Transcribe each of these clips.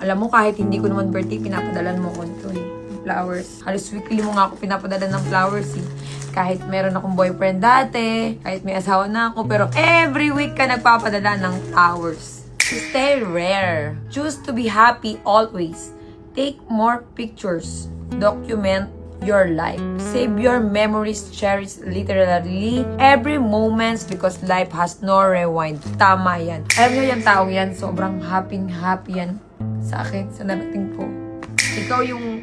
Alam mo, kahit hindi ko naman birthday, pinapadalan mo ko ito eh. Flowers. Halos weekly mo nga ako pinapadalan ng flowers eh. Kahit meron akong boyfriend dati, kahit may asawa na ako, pero every week ka nagpapadala ng flowers. Stay rare. Choose to be happy always. Take more pictures. Document your life. Save your memories. Cherish literally every moments because life has no rewind. Tama yan. Alam nyo yung taong yan, sobrang happy yan sa akin, sa narating ko. Ikaw yung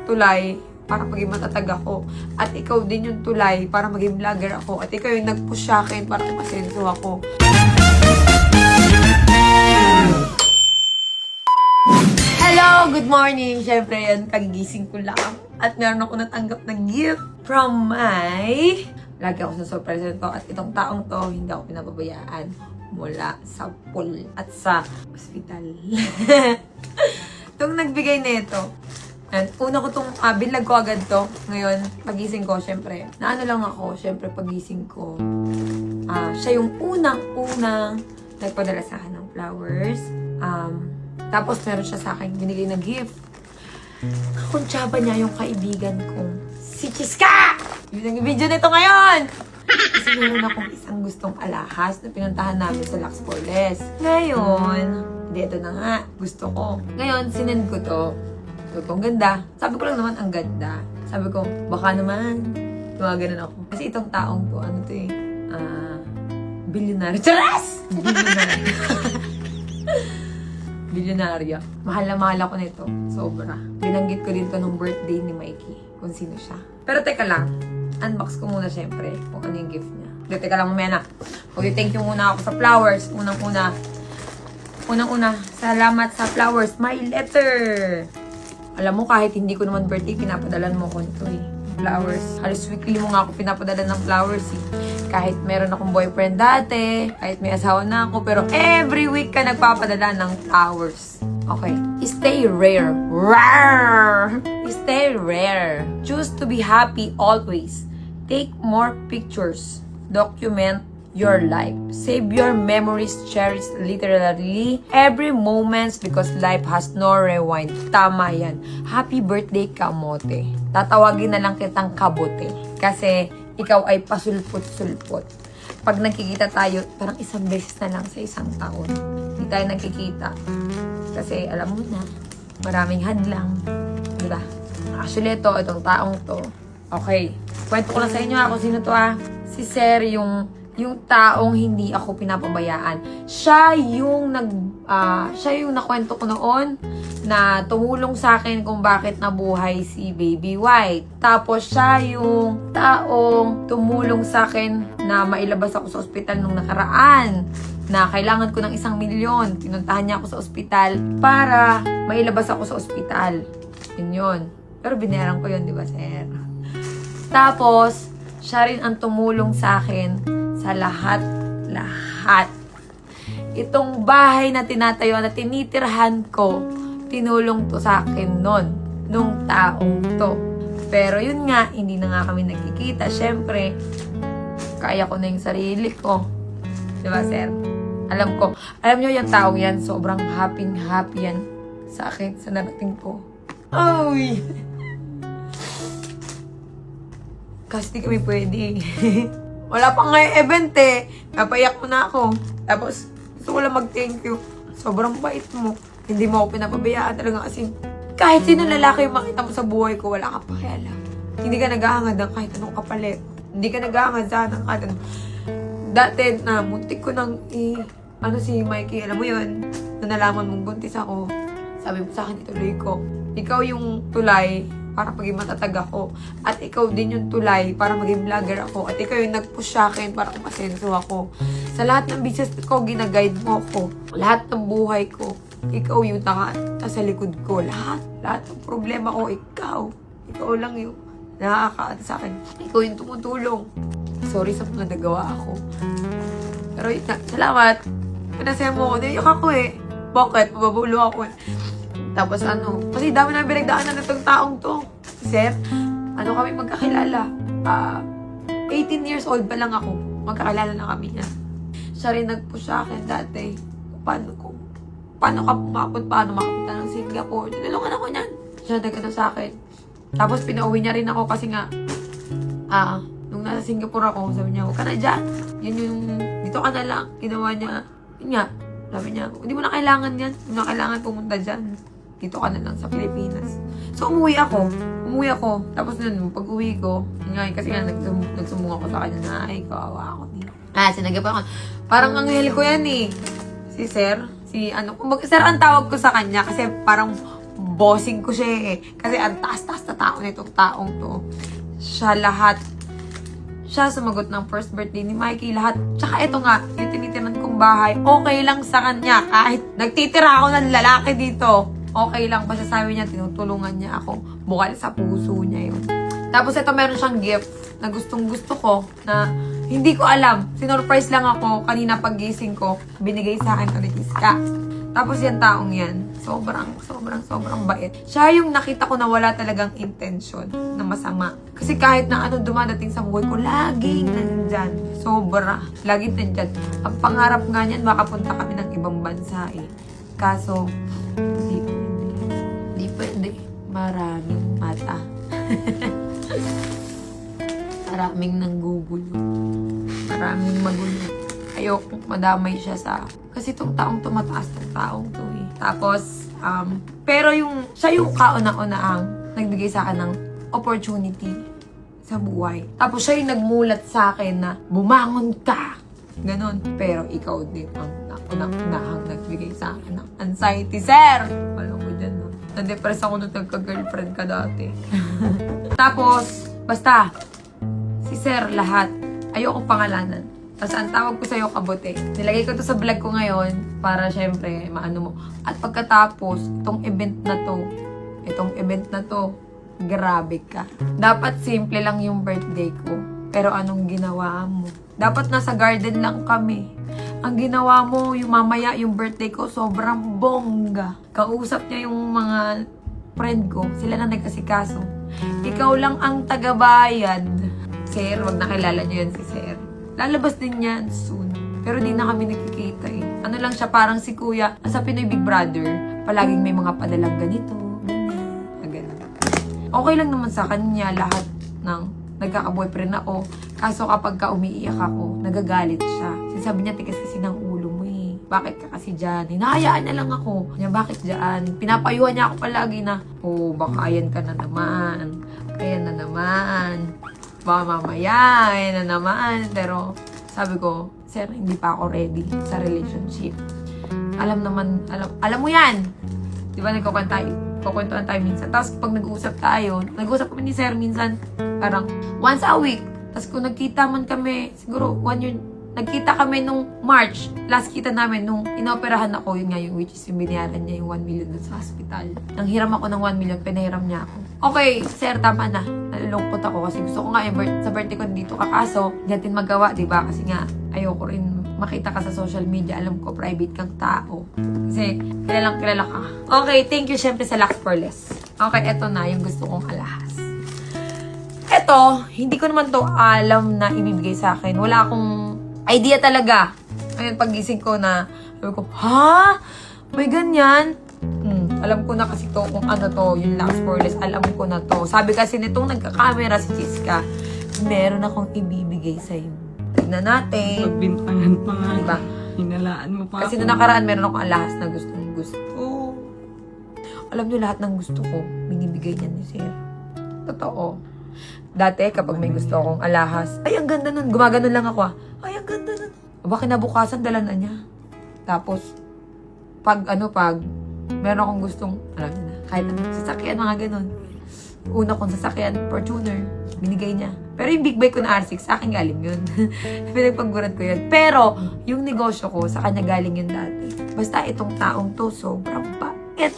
tulay para maging matatag ako. At ikaw din yung tulay para maging vlogger ako. At ikaw yung nag-push sa akin para masenso ako. Hello! Good morning! Siyempre yan, kagigising ko lang. At meron ako natanggap na gift from my... Lagi ako sa surprise to. At itong taong to, hindi ako pinapabayaan mula sa pool at sa hospital. Itong nagbigay nito. And una ko itong, binlag ko agad to. Ngayon, pagising ko, syempre, naano lang ako, syempre, pagising ko. Siya yung unang-unang nagpadala sa akin ng flowers. Tapos, meron siya sa akin binigay na gift. Kakuntsaba niya yung kaibigan kong si Chiska! Yun ang video nito ngayon! Kasi meron akong isang gustong alahas na pinuntahan namin sa Las Porles. Ngayon, dito na nga, gusto ko. Ngayon, sinend ko to. Sabi ko, ang ganda. Sabi ko lang naman, ang ganda. Sabi ko, baka naman. Tumaganan ako. Kasi itong taong to, ano to eh, bilyonaryo. Charas! Bilyonaryo. Bilyonaryo. Mahal na mahal ako nito. Sobra. Binanggit ko din to nung birthday ni Mikey. Kung sino siya. Pero teka lang. Unbox ko muna syempre kung ano yung gift niya. Teka lang, mamaya na. Okay, thank you muna ako sa flowers. Unang-una, salamat sa flowers. My letter! Alam mo, kahit hindi ko naman birthday, pinapadalan mo ko ito eh. Flowers. Halos weekly mo nga ako pinapadalan ng flowers eh. Kahit meron akong boyfriend dati, kahit may asawa na ako, pero every week ka nagpapadala ng flowers. Okay. Stay rare. Rare! Stay rare. Choose to be happy always. Take more pictures. Document your life. Save your memories. Cherish literally every moments because life has no rewind. Tama yan. Happy birthday, kamote. Tatawagin na lang kitang kabote. Kasi ikaw ay pasulpot-sulpot. Pag nagkikita tayo, parang isang beses na lang sa isang taon. Hindi tayo nagkikita. Kasi alam mo na, maraming hadlang. Diba? Actually, itong taong to. Okay. Kwento ko lang sa inyo kung sino to Si Sir, yung taong hindi ako pinapabayaan. Siya yung nakwento ko noon na tumulong sa akin kung bakit nabuhay si Baby White. Tapos siya yung taong tumulong sa akin na mailabas ako sa ospital nung nakaraan. Na kailangan ko ng 1 milyon. Pinuntahan niya ako sa ospital para mailabas ako sa ospital. Yun. Pero binayaran ko yun, di ba, Sir? Tapos, siya rin ang tumulong sa akin sa lahat. Itong bahay na tinatayo na tinitirhan ko, tinulong to sa akin nung taong to. Pero yun nga, hindi na nga kami nagkikita. Siyempre, kaya ko na yung sarili ko. Diba, Sir? Alam nyo yung taong yan, sobrang happy yan sa akin, sa narating ko. Ay! Kasi di kami pwede. Wala pa nga yung event eh. Napayak mo na ako. Tapos, gusto ko lang mag-thank you. Sobrang bait mo. Hindi mo ako pinapabayaan talaga kasi kahit sino lalaki yung makita mo sa buhay ko, wala ka pakialam. Hindi ka naghahangad ng kahit anong kapalit. Hindi ka naghahangad sa kahit anong. Dati na, muntik ko nang si Mikey, alam mo yun, na nalaman mong buntis ako. Sabi mo sa akin, ituloy ko. Ikaw yung tulay para maging matatag ako. At ikaw din yung tulay para maging vlogger ako. At ikaw yung nag-push sa akin para masenso ako. Sa lahat ng business ko, ginaguide mo ako. Lahat ng buhay ko, ikaw yung nasa likod ko. Lahat ng problema ko, ikaw. Ikaw lang yung nakakaat sa akin. Ikaw yung tumutulong. Sorry sa mga nagawa ako. Pero salamat. Pinasaya mo ako. Naiyak ako eh. Bakit? Mababulo ako eh. Tapos kasi dami na pinagdaanan na itong taong to. Sir, kami magkakilala. 18 years old pa lang ako. Magkakilala na kami niya. Siya rin nag-push sa akin dati. Paano ka pumapunta, paano makapunta ng Singapore. Tinulungan ako niyan. Siya nag-ano sa akin. Tapos pinauwi niya rin ako kasi nga, nung nasa Singapore ako, sabi niya, huwag ka na dyan. Yan yung, dito ka na lang. Ginawa niya, yun nga, sabi niya, hindi mo na kailangan yan. Hindi mo na kailangan pumunta dyan. Dito ka na lang sa Pilipinas. So, umuwi ako. Tapos nun, pag uwi ko, kasi nga, nagsumbong ako sa kanya na, ay, kawawa ako dito. Sinagap ako. Parang anghel ko yan eh. Si Sir. Sir ang tawag ko sa kanya kasi parang bossing ko siya eh. Kasi ang taas-taas na tao nitong taong to. Siya sumagot ng first birthday ni Mikey, lahat. Tsaka ito nga, yung tinitiran kong bahay, okay lang sa kanya. Kahit nagtitira ako ng lalaki dito, okay lang. Basta sabi niya, tinutulungan niya ako. Bukal sa puso niya yun. Tapos ito, meron siyang gift na gustong gusto ko, na hindi ko alam. Sinurprise lang ako kanina paggising ko. Binigay sa akin ni Jessica. Tapos yung taong yan, sobrang bait. Siya yung nakita ko na wala talagang intention na masama. Kasi kahit na ano dumadating sa buhay ko, laging nandyan. Laging nandyan. Ang pangarap nga niyan, makapunta kami ng ibang bansa eh. Kaso, hindi pwede. Maraming mata. Maraming nanggugulo. Maraming magulo. Ayokong madamay siya kasi itong taong tumataas ng taong to eh. Tapos, pero siya yung kauna-unahang nagbigay sa akin ng opportunity sa buhay. Tapos siya yung nagmulat sa akin na bumangon ka. Ganon. Pero ikaw din ang unang nagbigay sa akin ng anxiety, sir! Alam mo dyan, no? Na-depress ako nung nagka-girlfriend ka dati. Tapos, basta, si sir lahat, ayoko pangalanan. Tapos ang tawag ko sa'yo, Kabote. Nilagay ko to sa vlog ko ngayon para syempre maano mo. At pagkatapos, itong event na to, grabe ka. Dapat simple lang yung birthday ko. Pero anong ginawa mo? Dapat nasa garden lang kami. Ang ginawa mo, yung mamaya, yung birthday ko, sobrang bongga. Kausap niya yung mga friend ko. Sila na nagkasikaso. Ikaw lang ang tagabayad. Sir, wag nakilala niyo yan si Sir. Lalabas din yan soon. Pero di na kami nakikita eh. Ano lang siya, parang si Kuya, sa Pinoy Big Brother, palaging may mga padalang ganito, ganyan. Okay lang naman sa kanya lahat ng nagkaka-boyfriend ako. Kaso kapag ka umiiyak ako, nagagalit siya. Sinasabi niya, tigas kasi ng ulo mo eh. Bakit ka kasi dyan? Hinahayaan na lang ako. Niya, bakit dyan? Pinapayuhan niya ako palagi na, baka ayan ka na naman. Ayan na naman. Baka mamaya, ayan na naman. Pero sabi ko, sir, hindi pa ako ready sa relationship. Alam mo yan. Di ba nagkukwentuhan tayo minsan. Tapos pag nag-uusap kami ni sir minsan, parang once a week. Tapos kung nagkita man kami, siguro 1 year, nagkita kami nung March. Last kita namin nung inoperahan ako, yun nga yung which is yung binayaran niya yung 1 million dun sa hospital. Nang hiram ako ng 1 million, pinahiram niya ako. Okay, sir, tama na. Nalulungkot ako kasi gusto ko nga sa birthday ko dito kakaso. Hindi natin magawa, diba? Kasi nga, ayoko rin makita ka sa social media. Alam ko, private kang tao. Kasi, kilala ka. Okay, thank you syempre sa Lux for Less. Okay, eto na yung gusto kong alahas. Eto, hindi ko naman to alam na ibibigay sa akin. Wala akong idea talaga. Ayun, pagising ko na, sabi ko, ha? May ganyan? Alam ko na kasi to kung ano to, yung Lux for Less. Alam ko na to. Sabi kasi nitong nagka-camera si Jessica, meron akong ibibigay sa'yo. Tignan natin. Pagbintangan pa nga. Diba? Hinalaan mo pa Kasi ako. nung nakaraan, meron akong alahas na gustong gusto. Alam niyo lahat ng gusto ko, binibigay niya ni Sir. Totoo. Dati, kapag may gusto akong alahas, ay, ang ganda nun. Gumagano lang ako Ay, ang ganda nun. Aba, kinabukasan, dala na niya. Tapos, pag meron akong gustong, alam niyo na, kahit sasakyan, mga ganun. Una kong sasakyan, Fortuner, binigay niya. Pero yung big bike ko na R6, sa akin galing yun. Pinagpagburan ko yun. Pero, yung negosyo ko, sa kanya galing yun dati. Basta itong taong to, sobrang bait.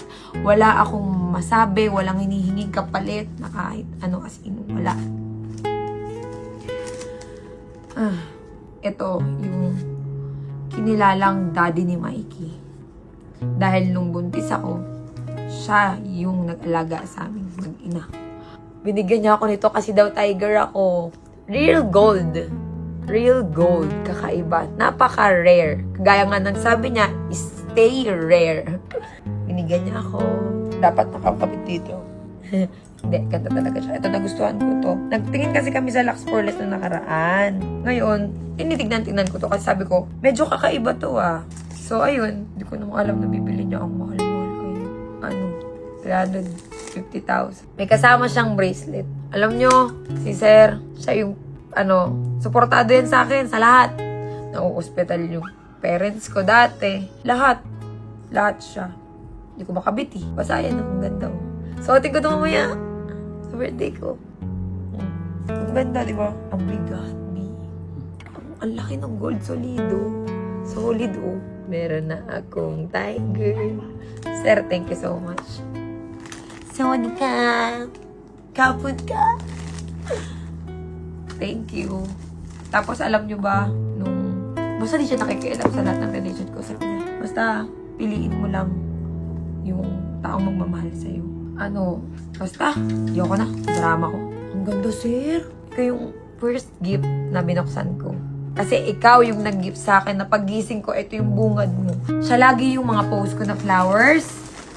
Wala akong masabi, walang hinihinging kapalit na kahit ano as in, wala. Ito, yung kinilalang daddy ni Mikey. Dahil nung buntis ako, siya yung nag-alaga sa aming mag-ina. Binigyan niya ako nito kasi daw tiger ako. Real gold. Real gold. Kakaiba. Napaka-rare. Kagaya nga ng sabi niya, stay rare. Binigyan niya ako. Dapat nakakapit dito. Hindi, ganda talaga siya. Ito, nagustuhan ko to. Nagtingin kasi kami sa Lux Poreless na nakaraan. Ngayon, tinitignan-tingnan ko to kasi sabi ko, medyo kakaiba to ah. So, ayun, hindi ko naman alam na bibili niya ang mahal-mahal kayo. Ano, 350,000. May kasama siyang bracelet. Alam nyo, si Sir, siya yung, suportado yan sa akin, sa lahat. Nau-hospital yung parents ko dati. Lahat siya. Hindi ko makabit eh. Basta yan, ang ganda oh. Suotin ko ito mamaya. Sa birthday ko. Ang ganda, di ba? Ang bigat, B. Ang laki ng gold, solido. Solid, oh. Meron na akong tiger. Sir, thank you so much. Sorry ka. Kaput ka. Thank you. Tapos, alam nyo ba, basta di siya nakikialam sa lahat ng relation ko. Sabi niya, basta, piliin mo lang yung taong magmamahal sa'yo. Basta, ayoko na. Drama ko. Ang ganda, sir. Ikaw yung first gift na binuksan ko. Kasi ikaw yung nag-gift sa akin na paggising ko, ito yung bungad mo. Siya lagi yung mga post ko na flowers.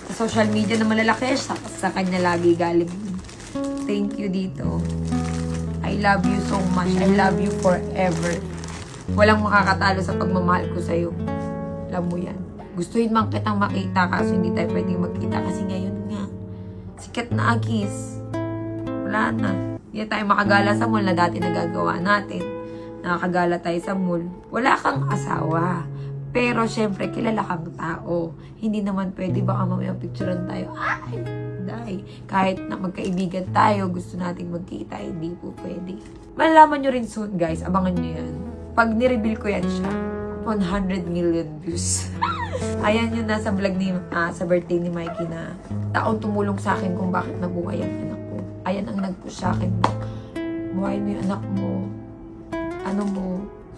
Sa social media na malalaki, sa kanya lagi galing. Thank you dito. I love you so much. I love you forever. Walang makakatalo sa pagmamahal ko sa'yo. Alam mo yan. Gustuin man kitang makita kaso hindi tayo pwedeng magkita kasi ngayon nga. Sikat na agis. Wala na. Hindi tayo makagala sa mall na dati nagagawa natin. Nakakagala tayo sa mall. Wala kang asawa. Pero syempre, kilala kang tao. Hindi naman pwede baka mamaya picturean tayo. Ay! Day. Kahit na magkaibigan tayo, gusto nating magkita, hindi po pwede. Malalaman nyo rin soon, guys. Abangan nyo yan. Pag nireveal ko yan siya, 100 million views. Ayan yun nasa vlog ni, sa birthday ni Mikey na taong tumulong sa akin kung bakit nabuhay ang anak ko. Ayan ang nag-push sa akin na buhay mo yung anak mo.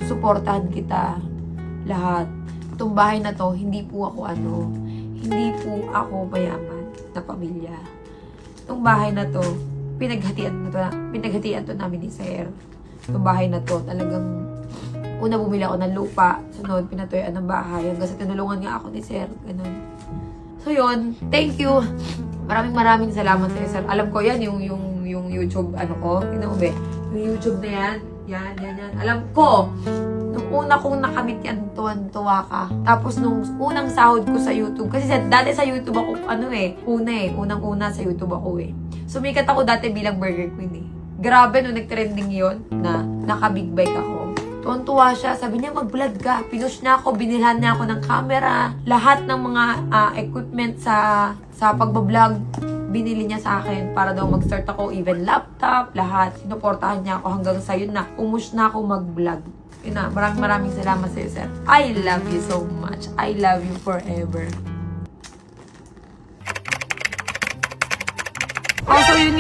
Suportahan kita. Lahat. Itong bahay na to, hindi po ako hindi po ako mayaman na pamilya. Itong bahay na to, pinaghatian to namin ni Sir. Itong bahay na to, talagang una bumili ako ng lupa, sunod pinatuyuan ng bahay, hanggang sa tinulungan nga ako ni Sir, ganun. So yun, thank you. Maraming salamat sa'yo, Sir. Alam ko yan, yung YouTube, ko, tignan mo ba? Yung YouTube na yan. Alam ko, nung una kong nakamit yan, tuwan-tuwa ka. Tapos nung unang sahod ko sa YouTube, kasi dati sa YouTube ako, unang-una sa YouTube ako eh. Sumikat ako dati bilang Burger Queen eh. Grabe, nung nag-trending yon na naka-big bike ako. Tuwan-tuwa siya. Sabi niya, mag-vlog ka. Pinush niya ako, binilhan niya ako ng camera. Lahat ng mga equipment sa pagbablog, binili niya sa akin para daw mag-start ako. Even laptop, lahat. Sinuportahan niya ako hanggang sa yun na. Umush na ako mag-vlog. Yun na, maraming salamat sa iyo, Sir. I love you so much. I love you forever. Also, yun nga.